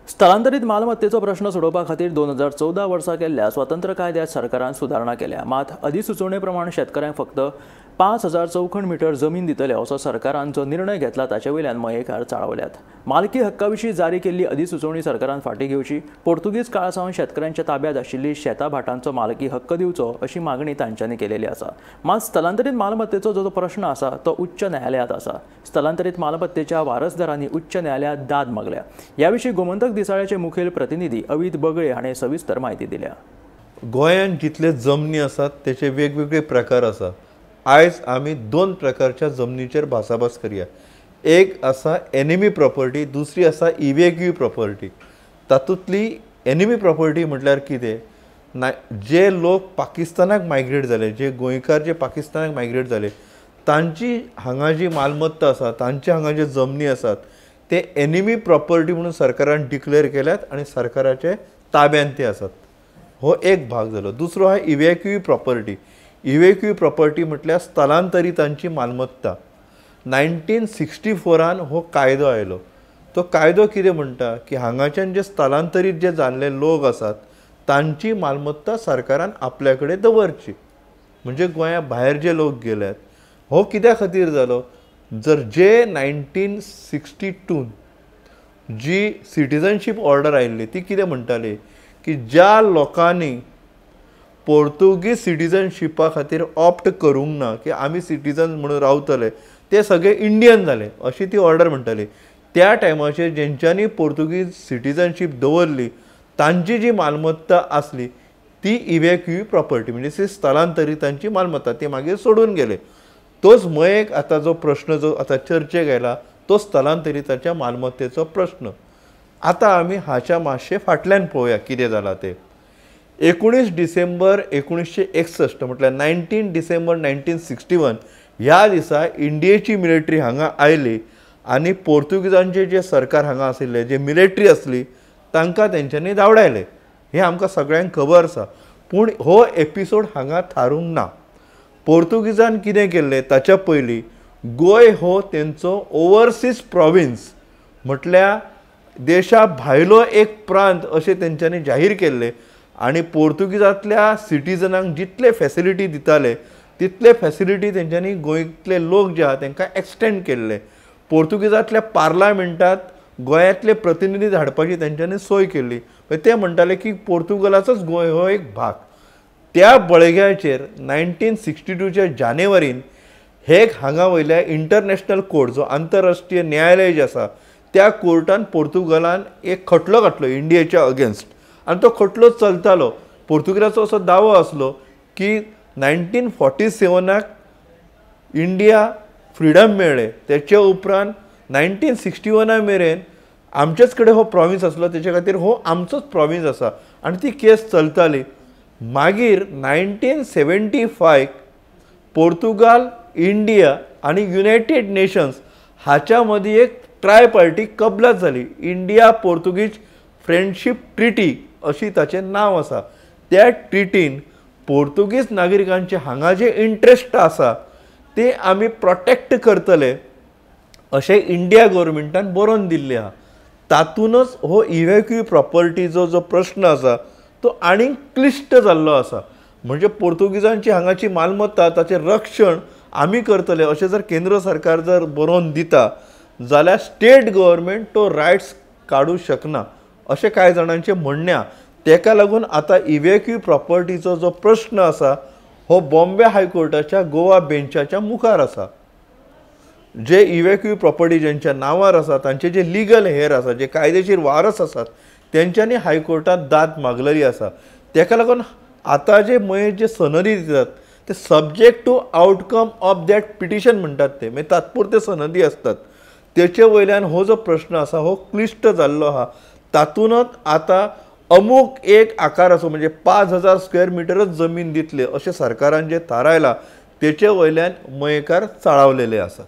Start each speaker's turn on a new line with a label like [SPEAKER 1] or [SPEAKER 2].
[SPEAKER 1] स्थलांतरित मालमत्तेचो प्रश्न सोडोवपा खातीर 2014 वर्सा केल्ल्या स्वतंत्र कायद्यात सरकारान सुदारणा केल्या। मात अधिसुचोवणे प्रमाण शेतकऱ्यांक फक्त 5000 चौखण मीटर जमीन दितले असो सरकारान जो निर्णय घेतला ताचे वयल्यान मयेकार चाळवल्यात। मालकी हक्का विशीं जारी केल्ली अधिसुचोवणी सरकारान फाटीं घेवची, पोर्तुगीज काळासावन शेतकऱ्यांच्या ताब्यांत आशिल्ली शेतां भाटांचो मालकी हक्क दिवचो अशी मागणी तांच्यांनी केलेली आसा। मात स्थलांतरीत मालमत्तेचो जो प्रश्न आसा तो उच्च न्यायालयांत आसा। स्थलांतरीत मालमत्तेच्या वारसदारांनी उच्च न्यायालयांत दाद मागल्या। ह्या विशीं गोमंतक दिसाळ्याचे मुखेल प्रतिनिधी अवित बगळे हाणें सविस्तर म्हायती दिल्या।
[SPEAKER 2] गोंयांत जितले जमनी आसात तेचे वेगवेगळे प्रकार आसा। आयज आमी दोन प्रकारच्या जमनीचेर भासाभास करया। एक आसा एनिमी प्रॉपर्टी, दुसरी आसा इव्हॅक्यू प्रॉपर्टी। तातूंतली एनिमी प्रॉपर्टी म्हटल्यार कितें, जे लोक पाकिस्तानाक मायग्रेट जाले, जे गोंयकार जे पाकिस्तानाक मायग्रेट जाले, तांची हांगा जी मालमत्ता आसा, तांचे हांगा जे जमनी आसात ते एनिमी प्रॉपर्टी म्हणून सरकारान डिक्लेअर केल्यात आणि सरकाराचे ताब्यांत ते आसात। हो एक भाग जालो। दुसरो आसा इव्हॅक्यू प्रॉपर्टी। इव्हॅक्यू प्रॉपर्टी म्हटल्यार स्थलांतरितांची मालमत्ता। 1964 हो कायदो आयलो। तो कायदो कितें म्हणटा की हांगाच्यान जे स्थलांतरीत जे जाल्ले लोक आसात तांची मालमत्ता सरकारान आपल्या कडेन दवरची। म्हणजे गोंया भायर जे लोक गेल्यात, हो कित्या खातीर जालो, जर जे 1962 जी सिटिझनशीप ऑर्डर आयिल्ली ती कितें म्हणटाली की ज्या लोकांनी पोर्तुगीज सिटिझनशिपा खातीर ऑप्ट करूंक ना की आमी सिटिझन म्हणून रावतले, ते सगळे इंडियन जाले अशी ती ऑर्डर म्हणटाली। त्या टायमाचेर जेंच्यांनी पोर्तुगीज सिटिझनशीप दवरली तांची जी मालमत्ता आसली ती इव्हॅक्यू प्रॉपर्टी म्हणजे स्थलांतरितांची मालमत्ता, ती मागीर सोडून गेले। तोच मयेक आता जो प्रश्न जो आता चर्चेक आयला तो स्थलांतरितांच्या मालमत्तेचो प्रश्न। आता आमी हाच्या मातशें फाटल्यान पळोवया कितें जालां तें। 19 डिसेंबर 1961 म्हटल्यार 19 डिसेंबर 1961 ह्या दिसा इंडियेची मिलिटरी हांगा आयली आनी पोर्तुगीजांचे जे सरकार हांगा आशिल्ले, जे मिलिटरी आसली तांकां तेंच्यांनी धांवडायले। हें आमकां सगळ्यांक खबर आसा। पूण हो एपिसोड हांगा थारूंक ना। पोर्तुगीजान कितें केल्लें ताच्या पयलीं गोंय हो तेंचो ओवरसीज प्रॉविन्स म्हटल्यार देशा भायलो एक प्रांत अशें तेंच्यांनी जाहीर केल्लें आनी पोर्तुगीजांतल्या सिटिझनांक जितले फॅसिलिटी दिताले तितले फॅसिलिटी तेंच्यांनी गोंयतले लोक जे आहा तांकां एक्सटेंड केल्ले। पोर्तुगीजांतल्या पार्लमेंटांत गोंयांतले प्रतिनिधी धाडपाची तेंच्यांनी सोय केल्ली। ते म्हणटाले की पोर्तुगालाचोच गोंय हो एक भाग। त्या बळग्याचेर 1962च्या जानेवारीन हेक हांगा वयल्या इंटरनॅशनल कोर्ट जो आंतरराष्ट्रीय न्यायालय जे आसा त्या कोर्टान पोर्तुगालान एक खटलो घातलो इंडियेच्या अगेन्स्ट आनी तो खटलो चलतालो। पोर्तुगीजाचो असो दावो आसलो की 1947 इंडिया फ्रिडम मेळ्ळें, तेचे उपरांत 1961 मेरेन आमचेच कडेन हो प्रॉविन्स आसलो, तेचे खातीर हो आमचोच प्रॉविन्स आसा आनी ती केस चलताली। मागीर 1975 पोर्तुगाल, इंडिया आनी युनायटेड नेशन्स हाच्या मदीं एक ट्रायपार्टी कबलात जाली। इंडिया पोर्तुगीज फ्रेंडशीप ट्रिटी अशी ताचें नांव आसा। त्या ट्रिटीन पोर्तुगीज नागरिकांचे हांगा जे इंट्रस्ट आसा ते आमी प्रोटेक्ट करतले अशें इंडिया गव्हर्मेंटान बरोवन दिल्लें आहा। तातूनच हो इव्हॅक्यू प्रॉपर्टीचो जो प्रश्न आसा तो आनीक क्लिश्ट जाल्लो आसा। म्हणजे पोर्तुगीजांची हांगाची मालमत्ता ताचें रक्षण आमी करतले अशें जर केंद्र सरकार जर बरोवन दिता जाल्यार स्टेट गव्हर्मेंट तो रायट्स काडूं शकना अशें कांय जाणांचें म्हणणें आहा। तेका लागून आतां इव्हॅक्यू प्रॉपर्टीचो जो प्रश्न आसा हो बॉम्बे हायकोर्टाच्या गोवा बेंचाच्या मुखार आसा। जे इव्हॅक्यू प्रॉपर्टी जेंच्या नांवार आसा तांचे जे लिगल हेर आसा, जे कायदेशीर वारस आसात तेंच्यांनी हायकोर्टात दाद मागलेली आसा। तेका लागून आतां जे सनदी दितात ते subject to outcome of that petition म्हणटात ते, म्हणजे तात्पुरते सनदी असतात। तेचे वयल्यान हो जो प्रश्न आसा हो क्लिश्ट जाल्लो आहा। तातूनच आतां अमूक एक आकार असो म्हणजे 5000 स्क्वेअर मिटरच जमीन दितले अशें सरकारान जे थारायला तेचे वयल्यान मयेकार चाळवलेले आसात।